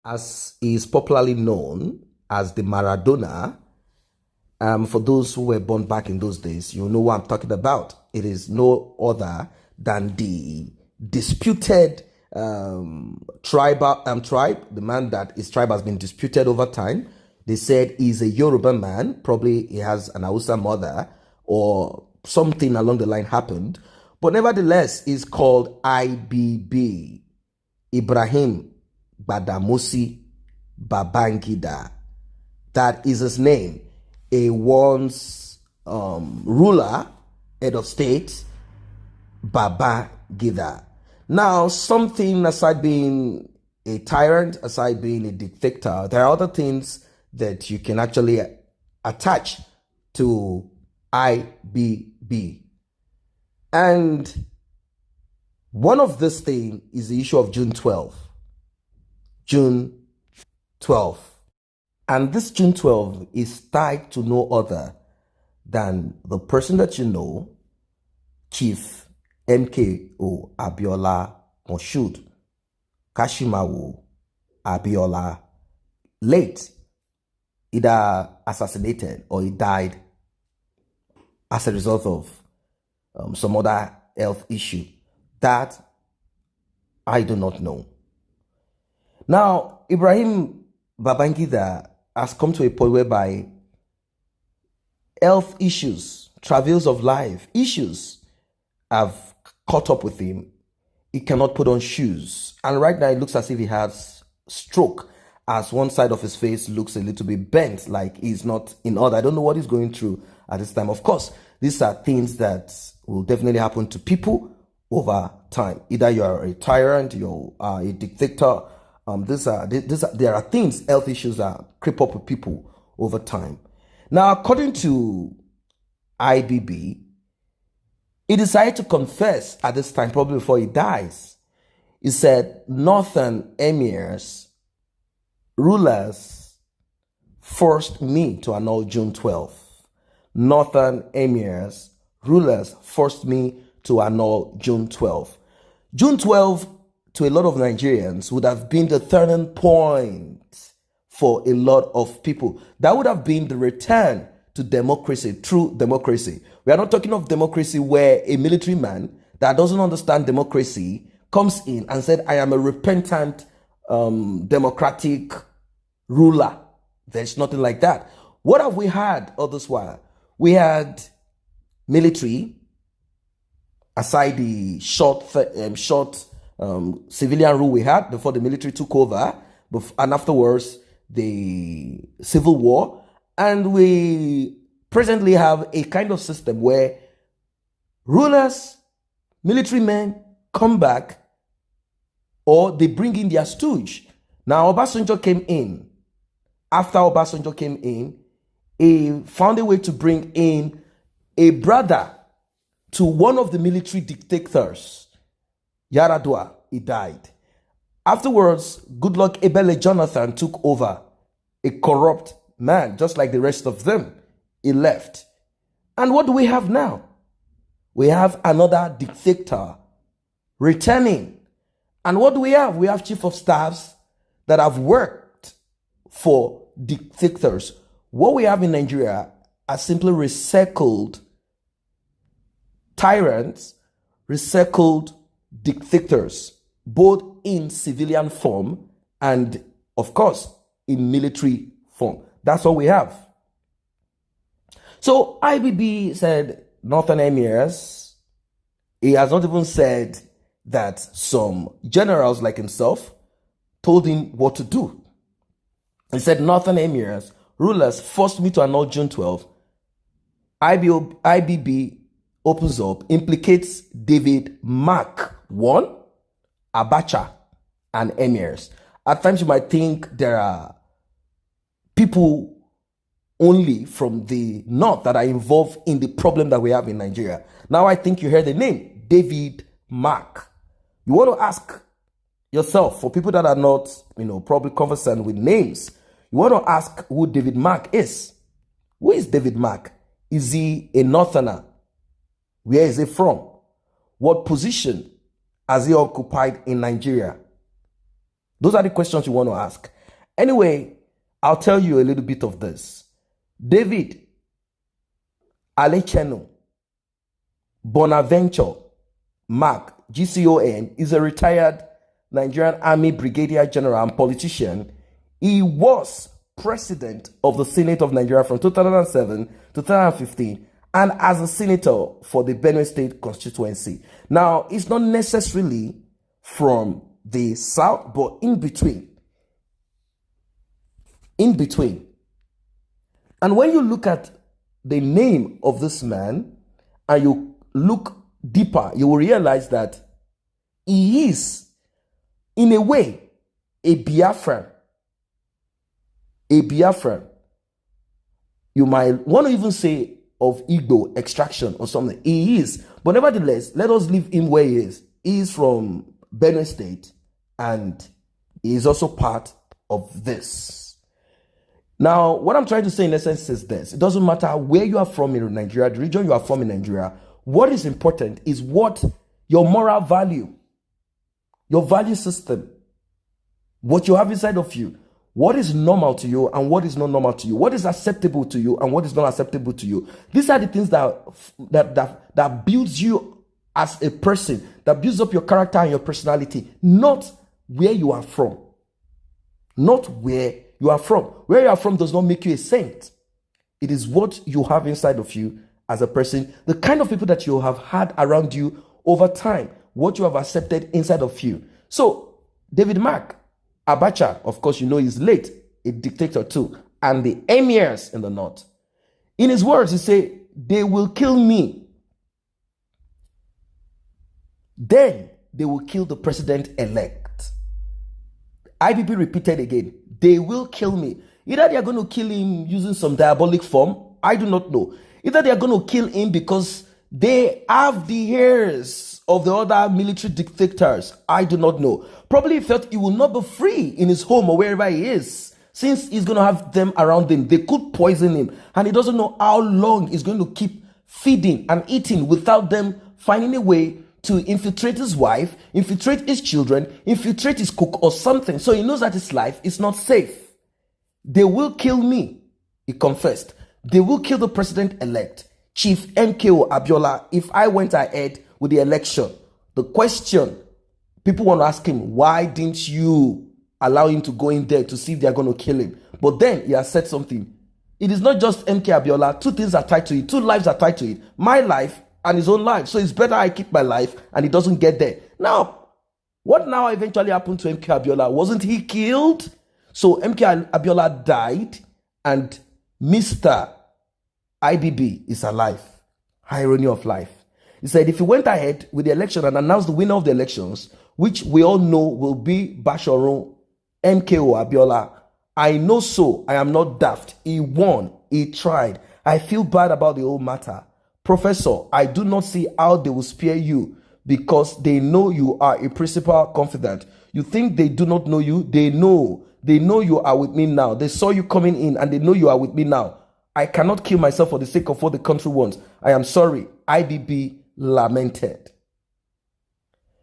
as is popularly known as the Maradona. For those who were born back in those days, you know what I'm talking about. It is no other than the disputed tribe. The man that his tribe has been disputed over time. They said he's a Yoruba man. Probably he has an Hausa mother or something along the line happened. But nevertheless, he's called IBB. Ibrahim Badamasi Babangida. That is his name. A once ruler, head of state, Babangida. Now, something aside being a tyrant, aside being a dictator, there are other things that you can actually attach to IBB. And one of this thing is the issue of June 12th. June 12th. And this June 12th is tied to no other than the person that you know, Chief MKO Abiola Moshood Kashimawo Abiola, late, either assassinated or he died as a result of some other health issue. That I do not know. Now, Ibrahim Babangida has come to a point whereby health issues, travails of life, issues have caught up with him. He cannot put on shoes. And right now it looks as if he has stroke, as one side of his face looks a little bit bent, like he's not in order. I don't know what he's going through at this time. Of course, these are things that will definitely happen to people over time. Either you're a tyrant, you're a dictator. There are things, health issues that creep up with people over time. Now, according to IBB, he decided to confess at this time, probably before he dies. He said, Northern Emirs rulers forced me to annul June 12th. Northern Emirs rulers forced me to annul June 12th. June 12th, to a lot of Nigerians, would have been the turning point for a lot of people. That would have been the return to democracy, true democracy. We are not talking of democracy where a military man that doesn't understand democracy comes in and said, I am a repentant democratic ruler. There's nothing like that. What have we had all this while? We had military, aside the short civilian rule we had before the military took over, and afterwards the civil war. And we presently have a kind of system where rulers, military men come back, or they bring in their stooge. Now, Obasanjo came in. After Obasanjo came in, he found a way to bring in a brother to one of the military dictators, Yaradua. He died. Afterwards, Goodluck Ebele Jonathan took over, a corrupt man, just like the rest of them. He left. And what do we have now? We have another dictator returning. And what do we have? We have chief of staffs that have worked for dictators. What we have in Nigeria are simply recycled tyrants, recycled dictators, both in civilian form and, of course, in military form. That's what we have. So IBB said Northern Emirs. He has not even said that some generals like himself told him what to do. He said Northern Emirs rulers forced me to annul June 12th. IBB opens up, implicates David Mark I, Abacha, and Emirs. At times you might think there are people only from the north that are involved in the problem that we have in Nigeria. Now I think you heard the name, David Mark. You want to ask yourself, for people that are not, probably conversant with names, you want to ask who David Mark is. Who is David Mark? Is he a northerner? Where is he from? What position has he occupied in Nigeria? Those are the questions you want to ask. Anyway, I'll tell you a little bit of this. David Alecheno Bonaventure Mark, GCON, is a retired Nigerian Army Brigadier General and politician. He was president of the Senate of Nigeria from 2007 to 2015 and as a senator for the Benue State constituency. Now, it's not necessarily from the south, but in between. In between. And when you look at the name of this man and you look deeper, you will realize that he is, in a way, a Biafran. A Biafran. You might want to even say of Igbo extraction or something. He is. But nevertheless, let us leave him where he is. He is from Benue State and he is also part of this. Now, what I'm trying to say in essence is this. It doesn't matter where you are from in Nigeria, the region you are from in Nigeria. What is important is what your moral value, your value system, what you have inside of you, what is normal to you and what is not normal to you, what is acceptable to you and what is not acceptable to you. These are the things that builds you as a person, that builds up your character and your personality, not where you are from. Not where you are from. Where you are from does not make you a saint. It is what you have inside of you as a person, the kind of people that you have had around you over time, what you have accepted inside of you. So, David Mark Abacha, of course, you know he's late, a dictator too, and the Emirs in the north. In his words, he said, they will kill me. Then they will kill the president-elect. IBB repeated again, they will kill me. Either they are going to kill him using some diabolic form, I do not know. Either they are going to kill him because they have the hairs of the other military dictators, I do not know. Probably he felt he will not be free in his home or wherever he is, since he's going to have them around him. They could poison him, and he doesn't know how long he's going to keep feeding and eating without them finding a way to infiltrate his wife, infiltrate his children, infiltrate his cook or something. So he knows that his life is not safe. They will kill me, he confessed. They will kill the president-elect, Chief MKO Abiola, if I went ahead with the election. The question, people want to ask him, why didn't you allow him to go in there to see if they are going to kill him? But then he has said something. It is not just MK Abiola. Two things are tied to it. Two lives are tied to it. My life and his own life. So it's better I keep my life and he doesn't get there. Now, what now eventually happened to MK Abiola? Wasn't he killed? So MK Abiola died and Mr. IBB is alive. Irony of life. He said if he went ahead with the election and announced the winner of the elections, which we all know will be Basharun MKO Abiola, I know so. I am not daft. He won. He tried. I feel bad about the whole matter. Professor, I do not see how they will spare you because they know you are a principal confidant. You think they do not know you? They know. They know you are with me now. They saw you coming in and they know you are with me now. I cannot kill myself for the sake of what the country wants. I am sorry. IBB lamented.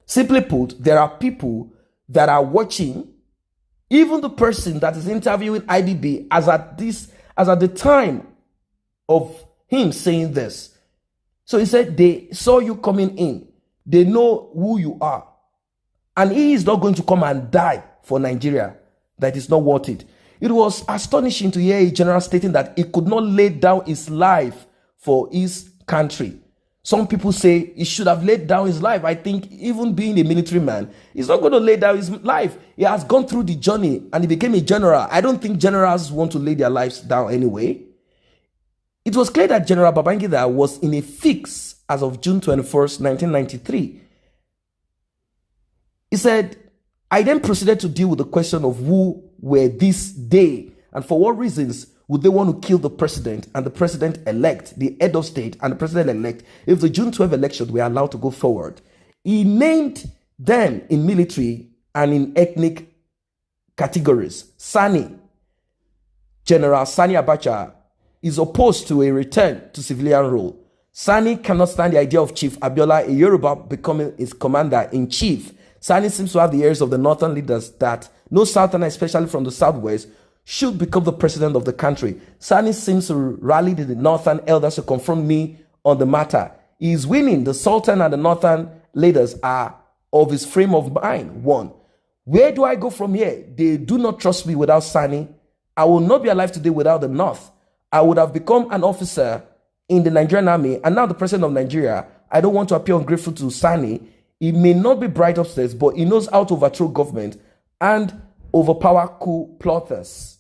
Simply put, there are people that are watching, even the person that is interviewing IBB as at the time of him saying this. So he said, they saw you coming in. They know who you are. And he is not going to come and die for Nigeria. That is not worth it. It was astonishing to hear a general stating that he could not lay down his life for his country. Some people say he should have laid down his life. I think even being a military man, he's not going to lay down his life. He has gone through the journey and he became a general. I don't think generals want to lay their lives down anyway. It was clear that General Babangida was in a fix as of June 21st, 1993. He said, I then proceeded to deal with the question of who were this day and for what reasons would they want to kill the president and the president-elect, the head of state and the president-elect if the June 12 election were allowed to go forward. He named them in military and in ethnic categories. Sani, General Sani Abacha, is opposed to a return to civilian rule. Sani cannot stand the idea of Chief Abiola, a Yoruba, becoming his commander-in-chief. Sani seems to have the ears of the northern leaders that No Southerner, especially from the Southwest, should become the president of the country. Sani seems to rally the Northern elders to confront me on the matter. He is winning. The Sultan and the Northern leaders are of his frame of mind. 1. Where do I go from here? They do not trust me without Sani. I will not be alive today without the North. I would have become an officer in the Nigerian army and now the president of Nigeria. I don't want to appear ungrateful to Sani. He may not be bright upstairs, but he knows how to overthrow government and overpower coup plotters.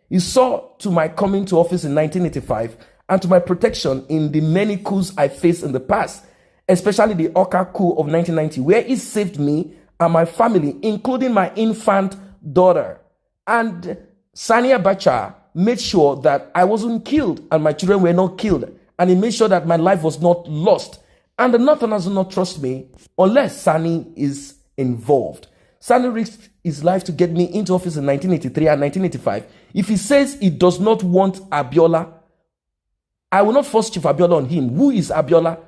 He saw to my coming to office in 1985 and to my protection in the many coups I faced in the past, especially the Oka coup of 1990, where he saved me and my family, including my infant daughter. And Sani Abacha made sure that I wasn't killed and my children were not killed. And he made sure that my life was not lost. And the Northerners do not trust me unless Sani is involved. Sani risked his life to get me into office in 1983 and 1985. If he says he does not want Abiola, I will not force Chief Abiola on him. Who is Abiola?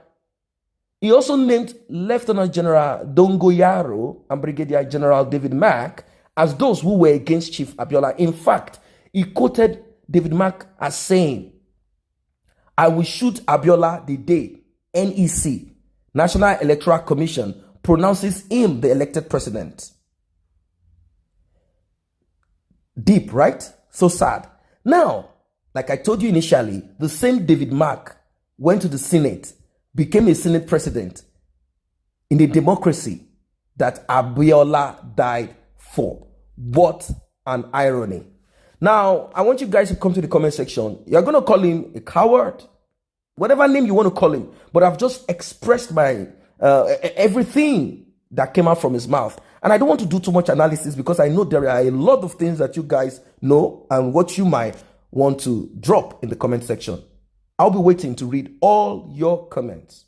He also named Lieutenant General Dongoyaro and Brigadier General David Mack as those who were against Chief Abiola. In fact, he quoted David Mack as saying, I will shoot Abiola the day NEC, National Electoral Commission, pronounces him the elected president. Deep, right? So sad. Now, like I told you initially, the same David Mack went to the Senate, became a Senate president in a democracy that Abiola died for. What an irony. Now, I want you guys to come to the comment section. You're going to call him a coward, whatever name you want to call him, but I've just expressed my everything that came out from his mouth. And I don't want to do too much analysis because I know there are a lot of things that you guys know and what you might want to drop in the comment section. I'll be waiting to read all your comments.